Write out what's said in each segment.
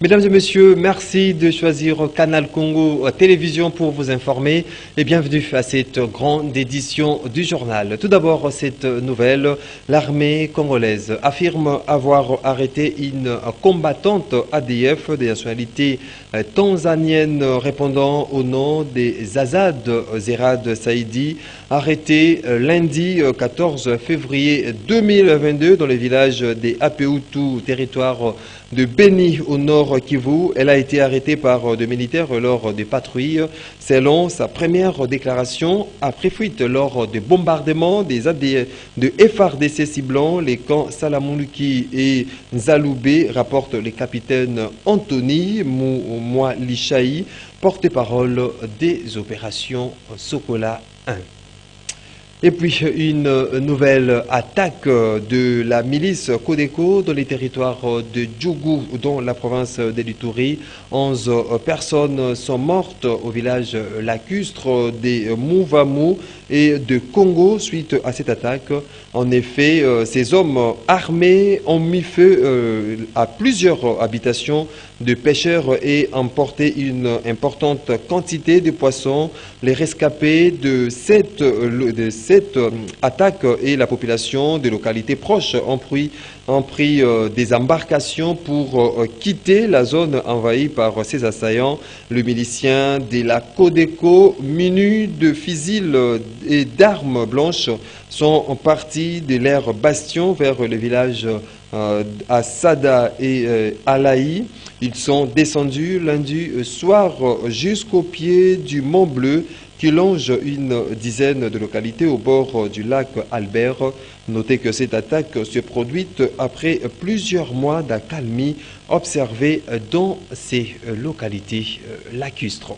Mesdames et messieurs, merci de choisir Canal Congo Télévision pour vous informer et bienvenue à cette grande édition du journal. Tout d'abord, cette nouvelle, l'armée congolaise affirme avoir arrêté une combattante ADF de nationalité tanzanienne répondant au nom des Azad Zerad Saïdi, arrêté lundi 14 février 2022 dans le village des Apeutu, territoire de Beni au nord Kivu. Elle a été arrêtée par des militaires lors des patrouilles. Selon sa première déclaration, après fuite lors des bombardements de FARDC ciblant les camps Salamuluki et Nzaloubé, rapporte le capitaine Anthony Mwalishaï, porte-parole des opérations Sokola 1. Et puis une nouvelle attaque de la milice Codeco dans les territoires de Djougou, dans la province de l'Ituri. 11 personnes sont mortes au village lacustre des Mouvamou et de Congo suite à cette attaque. En effet, ces hommes armés ont mis feu à plusieurs habitations de pêcheurs et emporté une importante quantité de poissons. Les rescapés de cette attaque et la population des localités proches ont pris des embarcations pour quitter la zone envahie par ces assaillants. Le milicien de la Codeco, muni de fusils et d'armes blanches, sont partis de leur bastion vers le village à Sada et Alaï. Ils sont descendus lundi soir jusqu'au pied du Mont Bleu qui longe une dizaine de localités au bord du lac Albert. Notez que cette attaque se produit après plusieurs mois d'accalmie observée dans ces localités lacustres.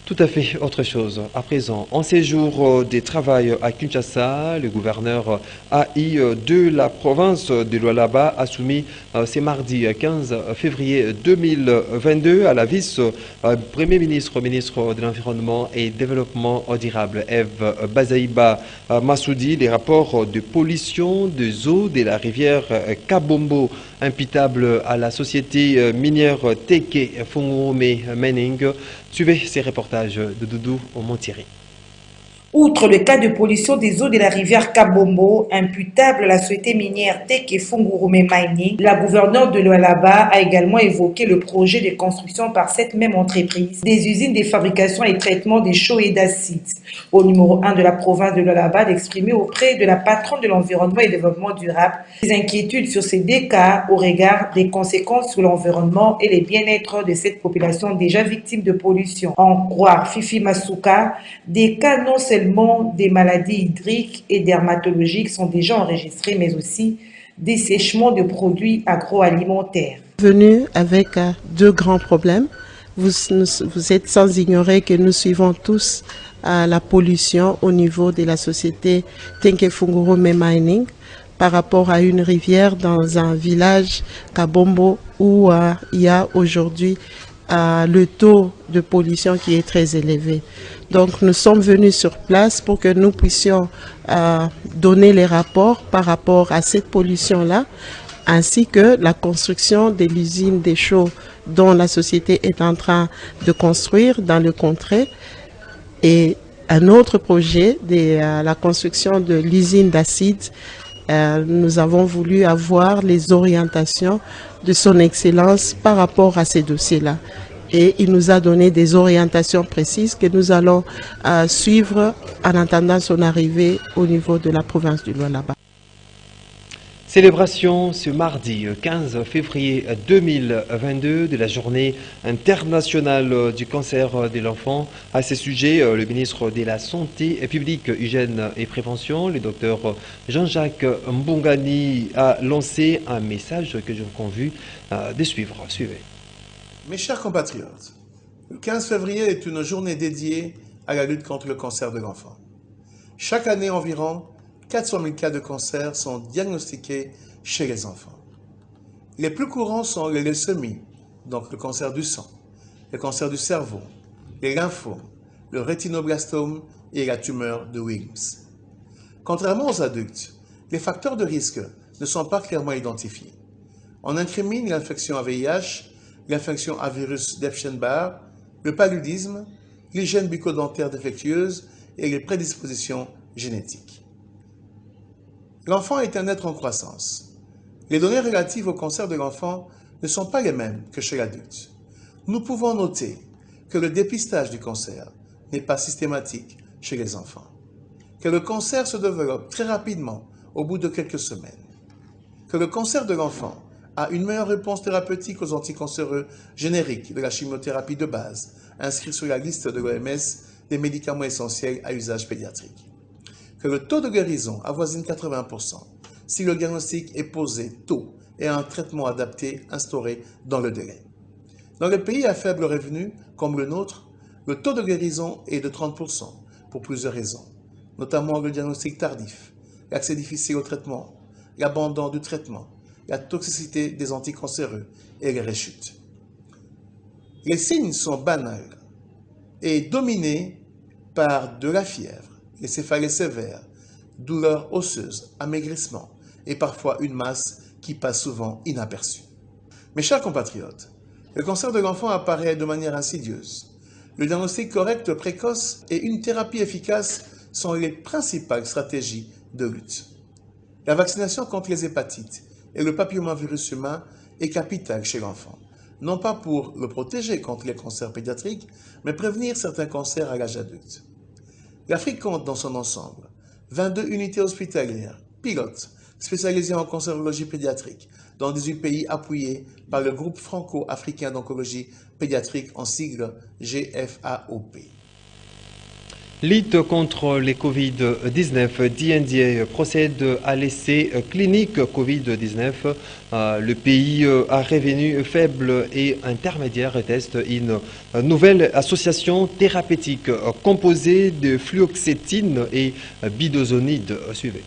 Tout à fait autre chose. À présent, en séjour de travail à Kinshasa, le gouverneur AI de la province de Lualaba a soumis ce mardi 15 février 2022 à la vice-premier ministre de l'Environnement et Développement durable, Eve Bazaïba Massoudi, les rapports de pollution des eaux de la rivière Kabombo imputables à la société minière Teke Fungurume Mining. Suivez ces reportages de Doudou au Montieri. Outre le cas de pollution des eaux de la rivière Kabombo, imputable à la société minière Teke Fungurume Mining, la gouverneure de Lualaba a également évoqué le projet de construction par cette même entreprise des usines de fabrication et traitement des chaux et d'acides. Au numéro 1 de la province de Lualaba, d'exprimer auprès de la patronne de l'environnement et développement durable des inquiétudes sur ces deux cas au regard des conséquences sur l'environnement et le bien-être de cette population déjà victime de pollution. En croire Fifi Masuka, des cas non seulement des maladies hydriques et dermatologiques sont déjà enregistrés, mais aussi des séchements de produits agroalimentaires. Venu avec deux grands problèmes. Vous êtes sans ignorer que nous suivons tous la pollution au niveau de la société Teke Fungurume Mining par rapport à une rivière dans un village Kabombo où il y a aujourd'hui le taux de pollution qui est très élevé. Donc nous sommes venus sur place pour que nous puissions donner les rapports par rapport à cette pollution-là, ainsi que la construction de l'usine des chaux dont la société est en train de construire dans le contrée, et un autre projet de la construction de l'usine d'acide. Nous avons voulu avoir les orientations de son Excellence par rapport à ces dossiers-là. Et il nous a donné des orientations précises que nous allons suivre en attendant son arrivée au niveau de la province du Lualaba. Célébration ce mardi 15 février 2022 de la journée internationale du cancer de l'enfant. À ce sujet, le ministre de la Santé publique, Hygiène et Prévention, le docteur Jean-Jacques Mbongani, a lancé un message que je vous convie de suivre. Suivez. Mes chers compatriotes, le 15 février est une journée dédiée à la lutte contre le cancer de l'enfant. Chaque année, environ 400 000 cas de cancer sont diagnostiqués chez les enfants. Les plus courants sont les leucémies, donc le cancer du sang, le cancer du cerveau, les lymphomes, le rétinoblastome et la tumeur de Wilms. Contrairement aux adultes, les facteurs de risque ne sont pas clairement identifiés. On incrimine l'infection à VIH, l'infection à virus d'Epstein-Barr, le paludisme, l'hygiène bucco-dentaire défectueuse et les prédispositions génétiques. L'enfant est un être en croissance. Les données relatives au cancer de l'enfant ne sont pas les mêmes que chez l'adulte. Nous pouvons noter que le dépistage du cancer n'est pas systématique chez les enfants, que le cancer se développe très rapidement au bout de quelques semaines, que le cancer de l'enfant a une meilleure réponse thérapeutique aux anticancéreux génériques de la chimiothérapie de base, inscrits sur la liste de l'OMS des médicaments essentiels à usage pédiatrique, que le taux de guérison avoisine 80% si le diagnostic est posé tôt et un traitement adapté instauré dans le délai. Dans les pays à faible revenu, comme le nôtre, le taux de guérison est de 30% pour plusieurs raisons, notamment le diagnostic tardif, l'accès difficile au traitement, l'abandon du traitement, la toxicité des anticancéreux et les rechutes. Les signes sont banals et dominés par de la fièvre, les céphalées sévères, douleurs osseuses, amaigrissement et parfois une masse qui passe souvent inaperçue. Mes chers compatriotes, le cancer de l'enfant apparaît de manière insidieuse. Le diagnostic correct précoce et une thérapie efficace sont les principales stratégies de lutte. La vaccination contre les hépatites et le papillomavirus humain est capitale chez l'enfant, non pas pour le protéger contre les cancers pédiatriques, mais prévenir certains cancers à l'âge adulte. L'Afrique compte dans son ensemble 22 unités hospitalières, pilotes, spécialisées en cancérologie pédiatrique, dans 18 pays appuyés par le groupe franco-africain d'oncologie pédiatrique en sigle GFAOP. Lutte contre les Covid-19, DNDA procède à l'essai clinique Covid-19. Le pays à revenu faible et intermédiaire teste une nouvelle association thérapeutique composée de fluoxétine et bidozonide. Suivez.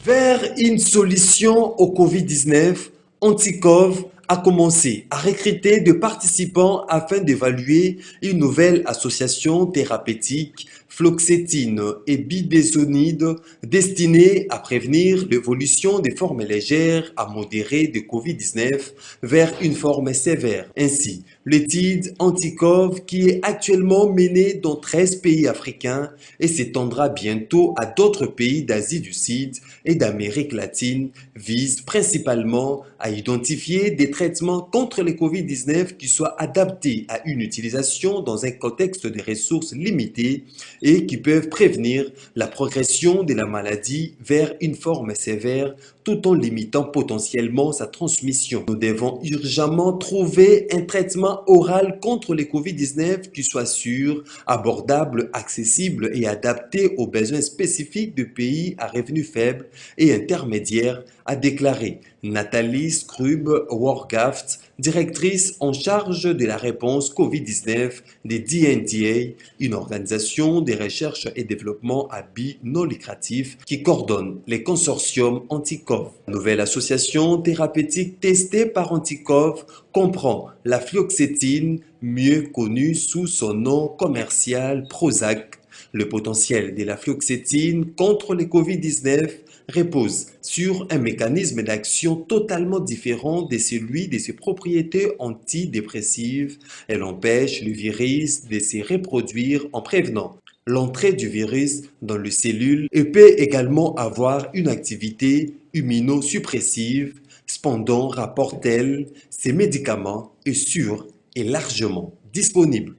Vers une solution au Covid-19, Anticov a commencé à recruter des participants afin d'évaluer une nouvelle association thérapeutique, fluoxétine et bidezonide, destinée à prévenir l'évolution des formes légères à modérées de Covid-19 vers une forme sévère. Ainsi, l'étude Anticov, qui est actuellement menée dans 13 pays africains et s'étendra bientôt à d'autres pays d'Asie du Sud et d'Amérique latine, vise principalement à identifier des traitements contre le Covid-19 qui soient adaptés à une utilisation dans un contexte de ressources limitées et qui peuvent prévenir la progression de la maladie vers une forme sévère tout en limitant potentiellement sa transmission. Nous devons urgemment trouver un traitement oral contre le Covid-19 qui soit sûr, abordable, accessible et adapté aux besoins spécifiques de pays à revenus faibles et intermédiaires, a déclaré Nathalie Scrub-Wargaft, directrice en charge de la réponse Covid-19 des DNDA, une organisation de recherche et développement à but non lucratif qui coordonne les consortiums Anticov. La nouvelle association thérapeutique testée par Anticov comprend la fluoxétine, mieux connue sous son nom commercial Prozac. Le potentiel de la fluoxétine contre le Covid-19 repose sur un mécanisme d'action totalement différent de celui de ses propriétés antidépressives. Elle empêche le virus de se reproduire en prévenant l'entrée du virus dans les cellules et peut également avoir une activité immunosuppressive. Cependant, rapporte-t-elle, ces médicaments est sûr et largement disponible.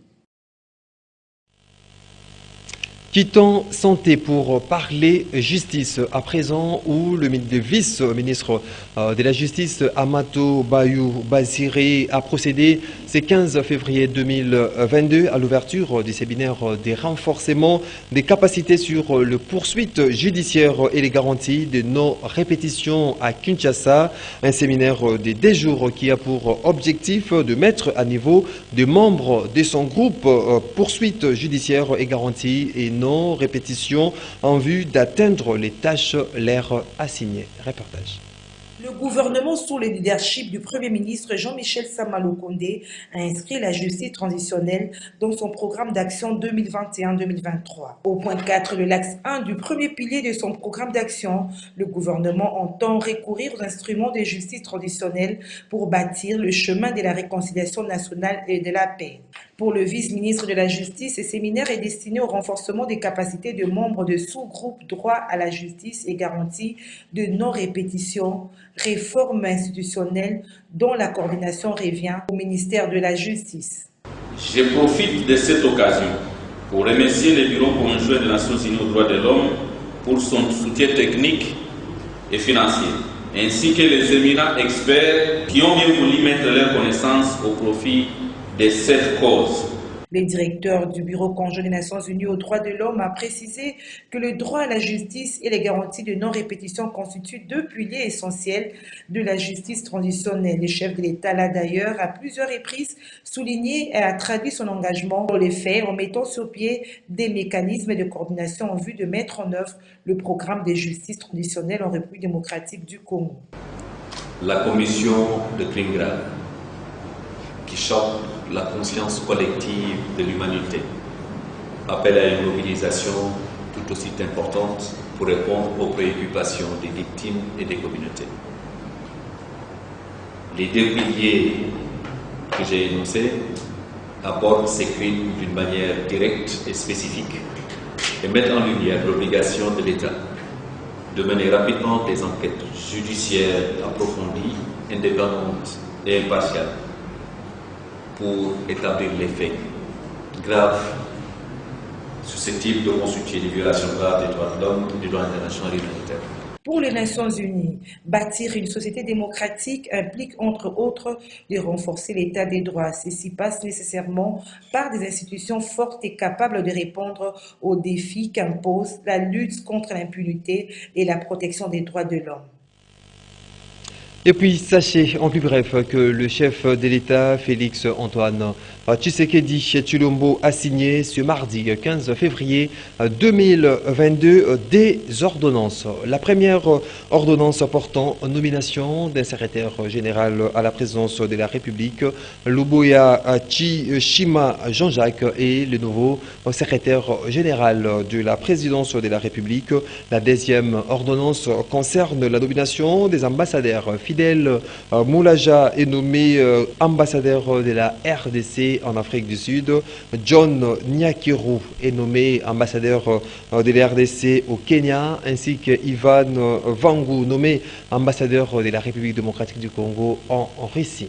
Quittons santé pour parler justice à présent où le vice-ministre de la Justice Amato Bayou Baziré a procédé ce 15 février 2022 à l'ouverture du séminaire des renforcements des capacités sur le poursuite judiciaire et les garanties de non-répétition à Kinshasa, un séminaire de 10 jours qui a pour objectif de mettre à niveau des membres de son groupe poursuite judiciaire et garanties et non-répétition en vue d'atteindre les tâches leur assignées. Reportage. Le gouvernement, sous le leadership du Premier ministre Jean-Michel Sama-Lukonde, a inscrit la justice transitionnelle dans son programme d'action 2021-2023. Au point 4 de l'axe 1 du premier pilier de son programme d'action, le gouvernement entend recourir aux instruments de justice transitionnelle pour bâtir le chemin de la réconciliation nationale et de la paix. Pour le vice-ministre de la Justice, ce séminaire est destiné au renforcement des capacités de membres de sous-groupes droit à la justice et garantie de non-répétition, réforme institutionnelle dont la coordination revient au ministère de la Justice. Je profite de cette occasion pour remercier le Bureau conjoint des Nations Unies aux droits de l'homme pour son soutien technique et financier, ainsi que les éminents experts qui ont bien voulu mettre leurs connaissances au profit de cette cause. Le directeur du Bureau conjoint des Nations Unies aux droits de l'homme a précisé que le droit à la justice et les garanties de non-répétition constituent deux piliers essentiels de la justice transitionnelle. Le chef de l'État l'a d'ailleurs à plusieurs reprises souligné et a traduit son engagement dans les faits en mettant sur pied des mécanismes de coordination en vue de mettre en œuvre le programme de justice transitionnelle en République démocratique du Congo. La commission de crimes graves qui choque la conscience collective de l'humanité appelle à une mobilisation tout aussi importante pour répondre aux préoccupations des victimes et des communautés. Les deux piliers que j'ai énoncés abordent ces crimes d'une manière directe et spécifique et mettent en lumière l'obligation de l'État de mener rapidement des enquêtes judiciaires approfondies, indépendantes et impartiales pour établir les faits graves susceptibles de constituer des violations graves des droits de l'homme, du droit international et humanitaire. Pour les Nations Unies, bâtir une société démocratique implique entre autres de renforcer l'état des droits. Ceci passe nécessairement par des institutions fortes et capables de répondre aux défis qu'impose la lutte contre l'impunité et la protection des droits de l'homme. Et puis, sachez en plus bref que le chef de l'État, Félix Antoine Tshisekedi Tshilombo, a signé ce mardi 15 février 2022 des ordonnances. La première ordonnance portant nomination d'un secrétaire général à la présidence de la République, Luboya Tshima Jean-Jacques, et le nouveau secrétaire général de la présidence de la République. La deuxième ordonnance concerne la nomination des ambassadeurs. Fidel Moulaja est nommé ambassadeur de la RDC en Afrique du Sud. John Nyakiru est nommé ambassadeur de la RDC au Kenya, ainsi que Ivan Vangu nommé ambassadeur de la République démocratique du Congo en Russie.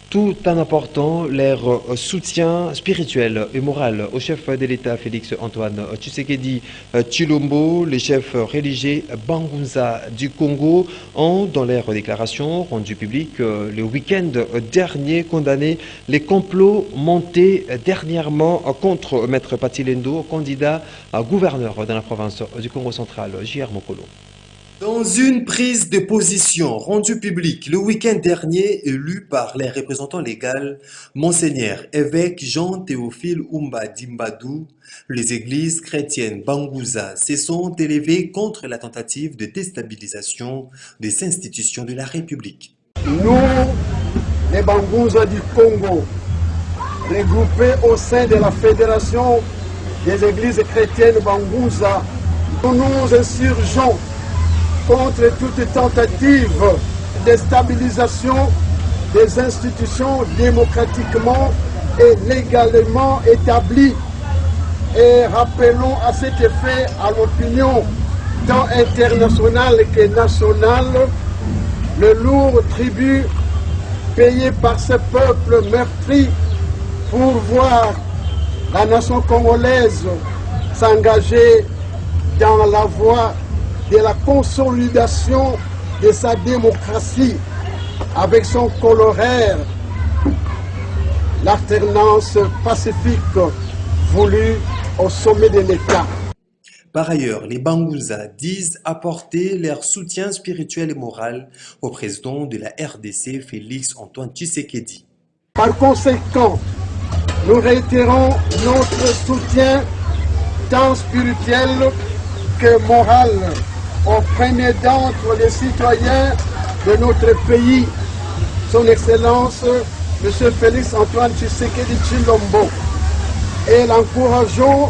Tout en apportant leur soutien spirituel et moral au chef de l'État Félix Antoine Tshisekedi Tshilombo, les chefs religieux Bangunza du Congo ont, dans leur déclaration rendue publique le week-end dernier, condamné les complots montés dernièrement contre Maître Patilendo, candidat à gouverneur dans la province du Congo central. J.R. Mokolo. Dans une prise de position rendue publique le week-end dernier, élue par les représentants légaux, Monseigneur évêque Jean-Théophile Oumba Dimbadou, les églises chrétiennes Banguza se sont élevées contre la tentative de déstabilisation des institutions de la République. Nous, les Banguza du Congo, regroupés au sein de la Fédération des églises chrétiennes Banguza, nous nous insurgeons contre toute tentative de déstabilisation des institutions démocratiquement et légalement établies, et rappelons à cet effet à l'opinion tant internationale que nationale le lourd tribut payé par ce peuple meurtri pour voir la nation congolaise s'engager dans la voie de la consolidation de sa démocratie avec son corollaire, l'alternance pacifique voulue au sommet de l'État. Par ailleurs, les Banguza disent apporter leur soutien spirituel et moral au président de la RDC, Félix Antoine Tshisekedi. Par conséquent, nous réitérons notre soutien tant spirituel que moral au premier d'entre les citoyens de notre pays, son Excellence, M. Félix Antoine Tshisekedi Tshilombo, et l'encourageons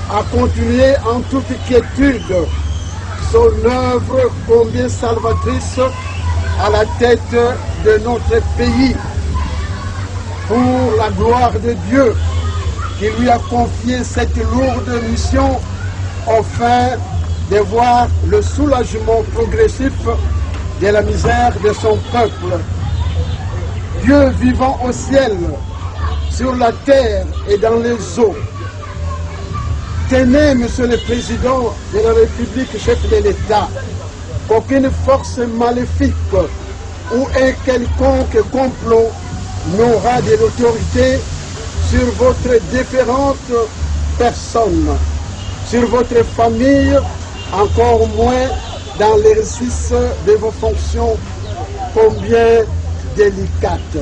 à continuer en toute quiétude son œuvre combien salvatrice à la tête de notre pays, pour la gloire de Dieu qui lui a confié cette lourde mission, afin de voir le soulagement progressif de la misère de son peuple. Dieu vivant au ciel, sur la terre et dans les eaux, tenez, Monsieur le Président de la République, chef de l'État, qu'aucune force maléfique ou un quelconque complot n'aura de l'autorité sur votre différente personne, sur votre famille, encore moins dans l'exercice de vos fonctions combien délicates.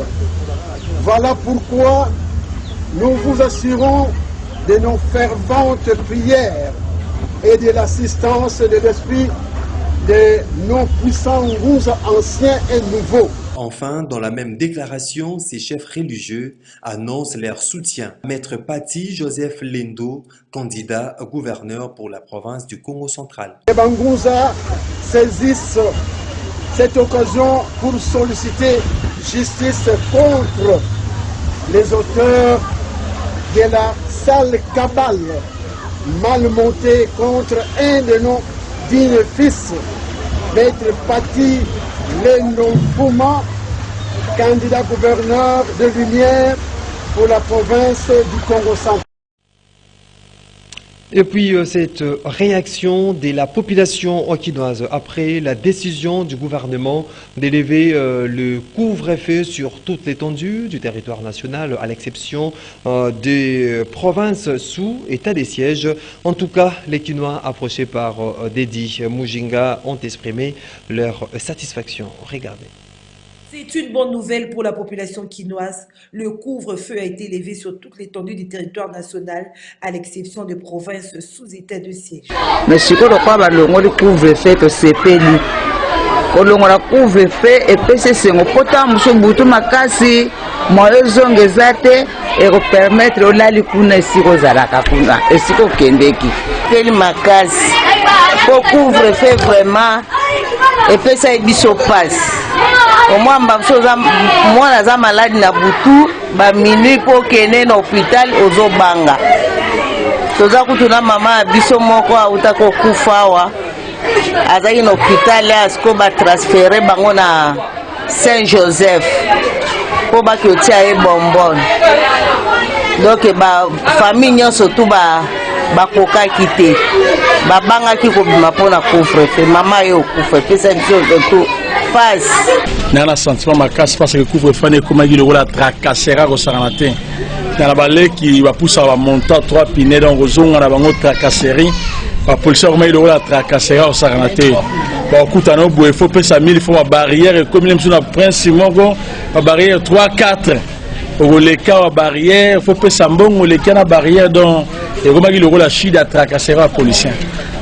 Voilà pourquoi nous vous assurons de nos ferventes prières et de l'assistance de l'Esprit de nos puissants goûts anciens et nouveaux. Enfin, dans la même déclaration, ces chefs religieux annoncent leur soutien. Maître Pati Joseph Lendo, candidat à gouverneur pour la province du Congo central. Les Bangouza saisissent cette occasion pour solliciter justice contre les auteurs de la sale cabale mal montée contre un de nos dignes fils, Maître Pati Lendo Fuma, candidat gouverneur de Lumière pour la province du Congo central. Et puis cette réaction de la population okinoise après la décision du gouvernement d'élever le couvre-feu sur toute l'étendue du territoire national, à l'exception des provinces sous état de siège. En tout cas, les Kinois approchés par Dedi Mujinga ont exprimé leur satisfaction. Regardez. C'est une bonne nouvelle pour la population quinoise. Le couvre-feu a été levé sur toute l'étendue du territoire national, à l'exception des provinces sous état de siège. Mais ce que le couvre-feu que c'est payé. Quand on a couvre-feu et puis c'est un potam sur bouton makasi, moi zong ezate et permettre au lali kuna ici aux alaka kuna et si au kendeki. Payé makasi. Pour couvre-feu vraiment et puis ça est biso passe. Au moins, moi, je suis malade na butu, ba minuit pour kene na hôpital ozo banga. Toza kutuna mama biso moko utako kufawa. Azaki na hôpital asko ba transférer bango na Saint-Joseph. Pour ba kiotia e bonbon. Donc ba famille nyonso tout ba koka kité. Ba banga ki ko bima pona couvre-feu. Mama yo couvre-feu ça tout. Dans le sentiment makasi parce que couvre-feu est comme il la tracassera au saranaté. Dans la balai qui va pousser à monter 3 pinets dans Rozon à la bango tracasserie. La police comme il la tracassera au saranaté. Bon écoute on il faut passer 1000 fois barrière et comme il sur la principe la barrière 3 4 au les cas à barrière faut passer bon les cas à barrière donc et comme il la chide à tracassera la police.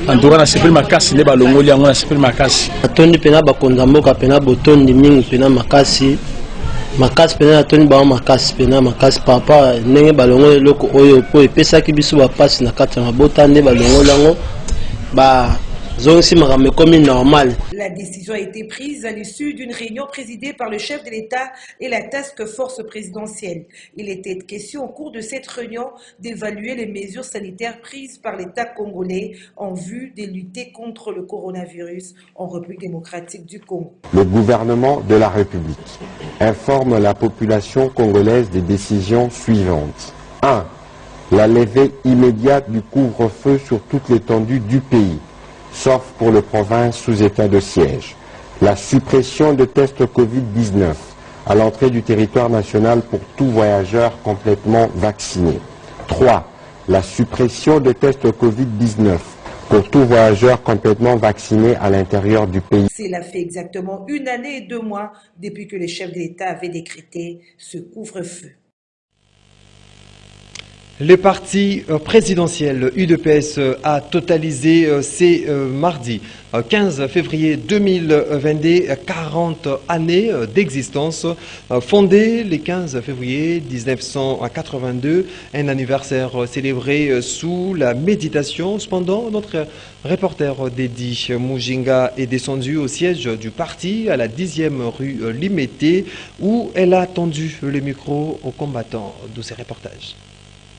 En tout cas, c'est pas makasi ne balongoli yango na c'est pas makasi. Atoni pena bakonza mboka pena botondi mingi pena makasi. Makasi pena atoni ba makasi pena makasi papa ndenge balongoli loko oyo po epesa ki biso ba passe na kati na bota nde balongoli yango ba zonsi makambe comme normal. La décision a été prise à l'issue d'une réunion présidée par le chef de l'État et la task force présidentielle. Il était question au cours de cette réunion d'évaluer les mesures sanitaires prises par l'État congolais en vue de lutter contre le coronavirus en République démocratique du Congo. Le gouvernement de la République informe la population congolaise des décisions suivantes. 1. La levée immédiate du couvre-feu sur toute l'étendue du pays, sauf pour les provinces sous état de siège. La suppression de tests Covid-19 à l'entrée du territoire national pour tout voyageur complètement vacciné. 3. La suppression de tests Covid-19 pour tout voyageur complètement vacciné à l'intérieur du pays. Cela fait exactement 1 année et 2 mois depuis que le chef de l'État avait décrété ce couvre-feu. Le parti présidentiel UDPS a totalisé ces mardi 15 février 2022 40 années d'existence. Fondé le 15 février 1982, un anniversaire célébré sous la méditation. Cependant, notre reporter Dedi Mujinga est descendu au siège du parti à la 10e rue Limité où elle a tendu le micro aux combattants de ces reportages.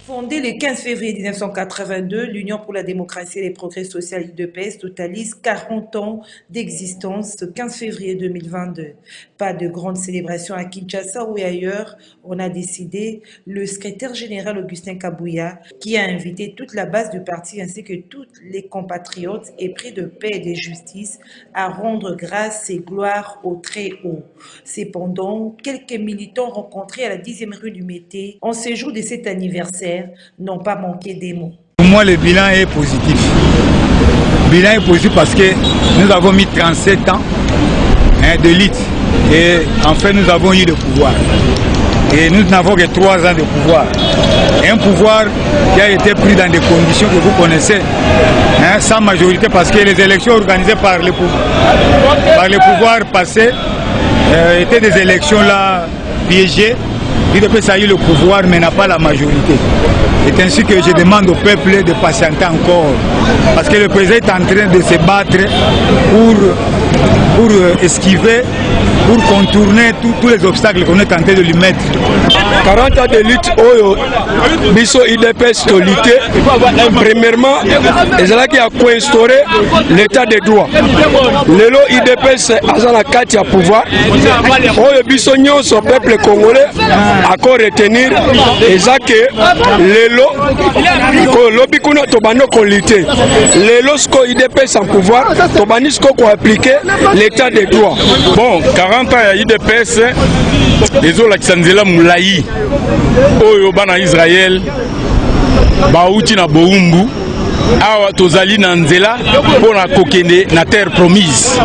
Fondée le 15 février 1982, l'Union pour la démocratie et les progrès sociaux UDPS totalise 40 ans d'existence ce 15 février 2022. Pas de grande célébration à Kinshasa ou ailleurs. On a décidé, le secrétaire général Augustin Kabouya, qui a invité toute la base du parti ainsi que tous les compatriotes épris de paix et de justice à rendre grâce et gloire au très haut. Cependant, quelques militants rencontrés à la 10e rue du Mété en séjour de cet anniversaire n'ont pas manqué des mots. Pour moi, le bilan est positif. Le bilan est positif parce que nous avons mis 37 ans de lutte et en fait nous avons eu le pouvoir. Et nous n'avons que 3 ans de pouvoir. Un pouvoir qui a été pris dans des conditions que vous connaissez, sans majorité, parce que les élections organisées par le pouvoir passé étaient des élections là piégées. L'UDPS a eu le pouvoir mais n'a pas la majorité. C'est ainsi que je demande au peuple de patienter encore. Parce que le président est en train de se battre pour esquiver, pour contourner tous les obstacles qu'on est tenté de lui mettre. 40 ans de lutte, Bisso UDPS de lutter. Premièrement, ils ont co-instauré l'état de droit. Lelo UDPS a la carte à pouvoir. Bisso son peuple congolais a retenir que lelo lobby kuna tobano ko lutter. Lelo sko UDPS en pouvoir, tobani sko ko appliquer l'état de droit. Bon, 40 ans ya UDPS ezolakisa nzela mulayi oyo bana Israël bauti na boumbu awa tozali na nzela pona kokende na terre promise.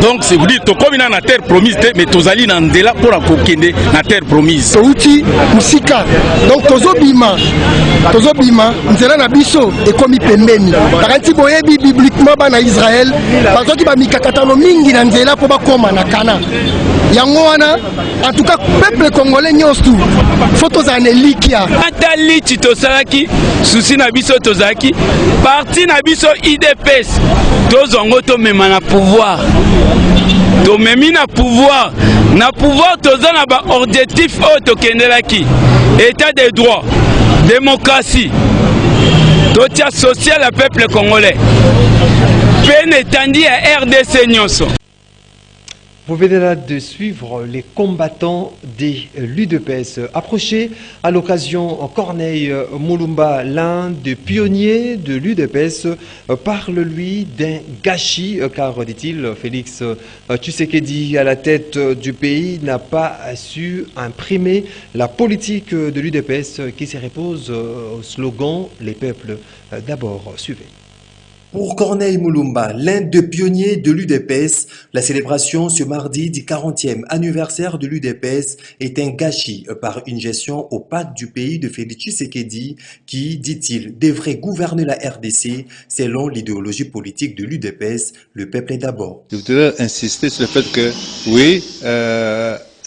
Donc c'est vous dire tokomi na terre promise mais tozali na nzela pona kokende na terre promise. Touti musika. Donc tozobima nzela na biso ekomi pembeni. Bakanti boyebi bibliquement bana Israël bazoki ba mikakatano mingi na nzela po bakoma na Kana. Yango wana en tout cas peuple congolais nyostu photos anelikia. Atali titosalaki susi na biso tozaki parti na biso UDPS tozongo to mema na pouvoir. To memi na pouvoir toza na ba objectif o to kendelaki état de droit, démocratie, totia social à peuple congolais. Peine étendue à RDC nyonso. Vous venez là de suivre les combattants de l'UDPS. Approché à l'occasion, Corneille Mulumba, l'un des pionniers de l'UDPS, parle lui d'un gâchis, car, dit-il, Félix Tshisekedi à la tête du pays n'a pas su imprimer la politique de l'UDPS qui se repose au slogan « Les peuples d'abord ». Suivez. Pour Corneille Mulumba, l'un des pionniers de l'UDPS, la célébration ce mardi du 40e anniversaire de l'UDPS est un gâchis par une gestion opaque du pays de Félix Tshisekedi qui, dit-il, devrait gouverner la RDC selon l'idéologie politique de l'UDPS, le peuple est d'abord. Je voudrais insister sur le fait que, oui,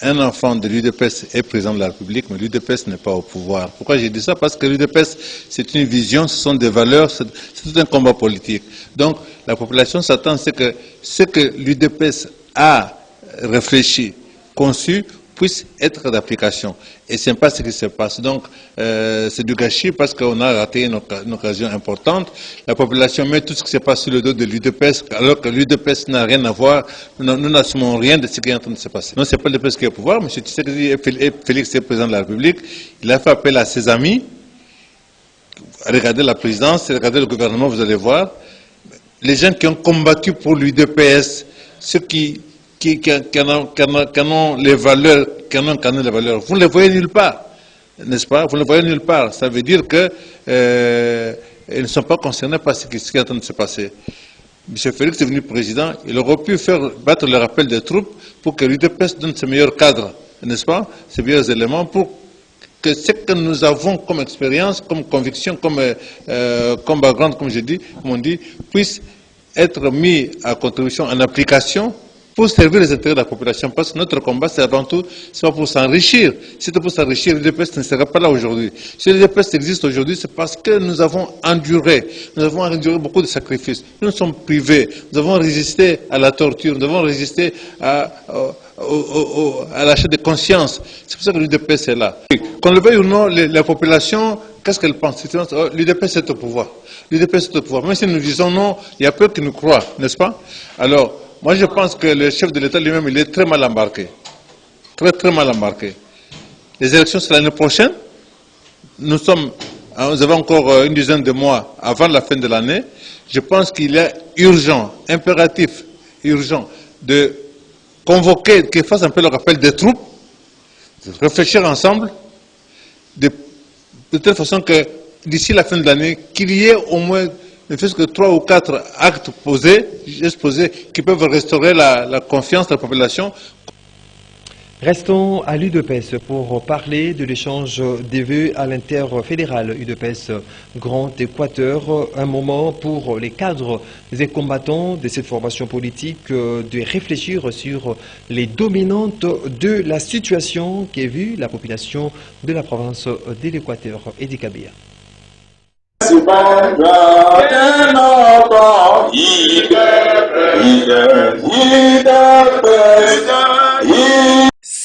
un enfant de l'UDPS est président de la République, mais l'UDPS n'est pas au pouvoir. Pourquoi j'ai dit ça? Parce que l'UDPS, c'est une vision, ce sont des valeurs, c'est tout un combat politique. Donc, la population s'attend à ce que l'UDPS a réfléchi, conçu, puisse être d'application. Et ce n'est pas ce qui se passe. Donc, c'est du gâchis parce qu'on a raté une occasion importante. La population met tout ce qui se passe sur le dos de l'UDPS, alors que l'UDPS n'a rien à voir. Nous n'assumons rien de ce qui est en train de se passer. Non, ce n'est pas l'UDPS qui est au pouvoir. M. Tshisekedi et Félix est président de la République. Il a fait appel à ses amis. Regardez la présidence, regardez le gouvernement, vous allez voir. Les gens qui ont combattu pour l'UDPS, ceux qui ont les valeurs, vous ne les voyez nulle part, n'est-ce pas? Vous ne les voyez nulle part. Ça veut dire que ils ne sont pas concernés par ce qui est en train de se passer. M. Félix est venu président, il aurait pu faire battre le rappel des troupes pour que l'UDPS donne ses meilleurs cadres, n'est-ce pas? Ses meilleurs éléments pour que ce que nous avons comme expérience, comme conviction, comme background, comme on dit, puisse être mis à contribution, en application, pour servir les intérêts de la population. Parce que notre combat, c'est avant tout, c'est pas pour s'enrichir. Si c'était pour s'enrichir, l'UDPS ne serait pas là aujourd'hui. Si l'UDPS existe aujourd'hui, c'est parce que nous avons enduré beaucoup de sacrifices. Nous sommes privés, nous avons résisté à la torture, nous avons résisté à l'achat de conscience. C'est pour ça que l'UDPS est là. Qu'on le veuille ou non, la population, qu'est-ce qu'elle pense? L'UDPS est au pouvoir. L'UDPS est au pouvoir. Même si nous disons non, il y a peu qui nous croient, n'est-ce pas? Alors, moi, je pense que le chef de l'État lui-même, il est très mal embarqué. Très, très mal embarqué. Les élections, c'est l'année prochaine. Nous avons encore une dizaine de mois avant la fin de l'année. Je pense qu'il est urgent, impératif, urgent, de convoquer, qu'il fasse un peu le rappel des troupes, de réfléchir ensemble, de telle façon que d'ici la fin de l'année, qu'il y ait au moins ne fait que 3 ou 4 actes posés, qui peuvent restaurer la confiance de la population. Restons à l'UDPS pour parler de l'échange des vœux à l'interfédéral UDPS Grand Équateur. Un moment pour les cadres et combattants de cette formation politique de réfléchir sur les dominantes de la situation qui est vue la population de la province de l'Équateur et du Kabia.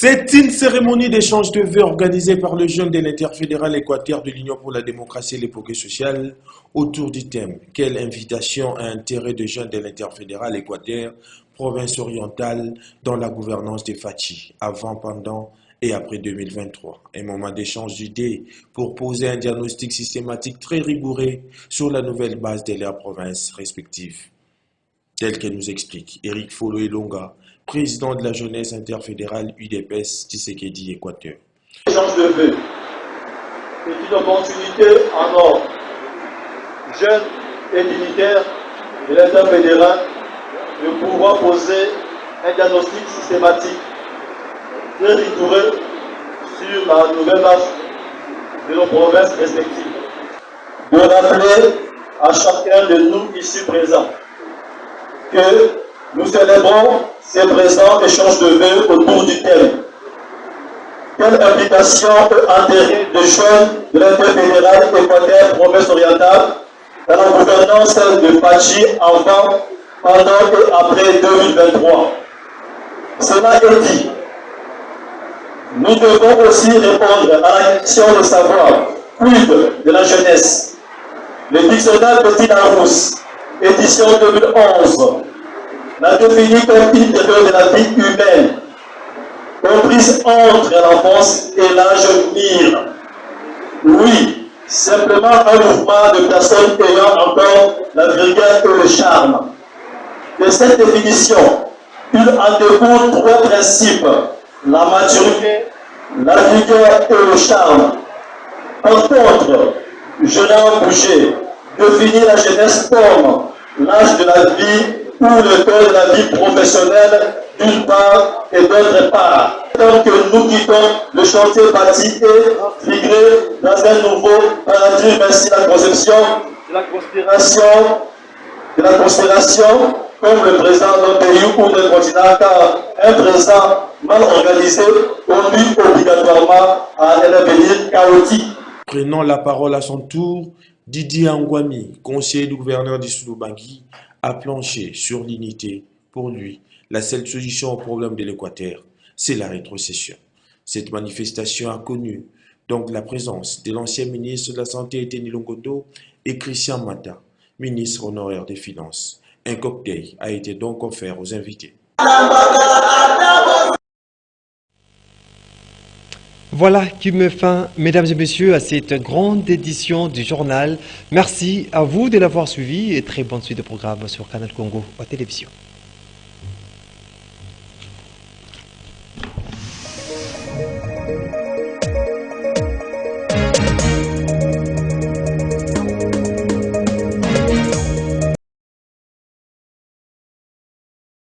C'est une cérémonie d'échange de vœux organisée par le jeune de l'interfédéral Équateur de l'Union pour la démocratie et les progrès social autour du thème « Quelle invitation à intérêt de jeunes de l'interfédéral Équateur, province orientale, dans la gouvernance des Fachi, avant, pendant et après 2023 ». Un moment d'échange d'idées pour poser un diagnostic systématique très rigoureux sur la nouvelle base de leurs provinces respectives. Tel que nous explique Eric Folo Elonga, président de la jeunesse interfédérale UDPS Tshisekedi Équateur. L'échange de vœux est une opportunité en or, jeunes et dignitaires de l'interfédéral, de pouvoir poser un diagnostic systématique très rigoureux sur la nouvelle marche de nos provinces respectives. De rappeler à chacun de nous ici présents que nous célébrons ces présents échanges de vœux autour du thème. Quelle implication et intérêt de jeunes de l'interfédéral Équateur province orientale dans la gouvernance de Fachi avant, pendant et après 2023. Cela est dit. Nous devons aussi répondre à la question de savoir quid de la jeunesse. Le dictionnaire Petit Larousse, édition 2011, l'a défini comme une période de la vie humaine, comprise entre l'enfance et l'âge mûr. Oui, simplement un mouvement de personnes ayant encore la vigueur et le charme. De cette définition, il en découle 3 principes: la maturité, la vigueur et le charme. Par contre, je l'ai bougé, définir la jeunesse comme l'âge de la vie ou le temps de la vie professionnelle d'une part et d'autre part. Tant que nous quittons le chantier bâti et figuré dans un nouveau paradigme, ainsi la conception de la conspiration comme le présent d'un pays ou d'un continent, car un présent mal organisé conduit obligatoirement à un avenir chaotique. Prenant la parole à son tour, Didier Angwami, conseiller du gouverneur d'Issoudou-Bangui, a planché sur l'unité. Pour lui, la seule solution au problème de l'Équateur, c'est la rétrocession. Cette manifestation a connu donc la présence de l'ancien ministre de la Santé Teni Longondo et Christian Mata, ministre honoraire des Finances. Un cocktail a été donc offert aux invités. Voilà qui met fin, mesdames et messieurs, à cette grande édition du journal. Merci à vous de l'avoir suivi et très bonne suite de programme sur Canal Congo à télévision.